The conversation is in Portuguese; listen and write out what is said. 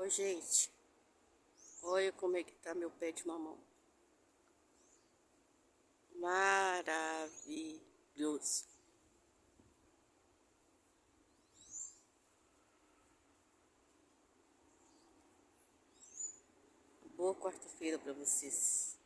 Ô, gente, olha como é que tá meu pé de mamão. Maravilhoso. Boa quarta-feira pra vocês.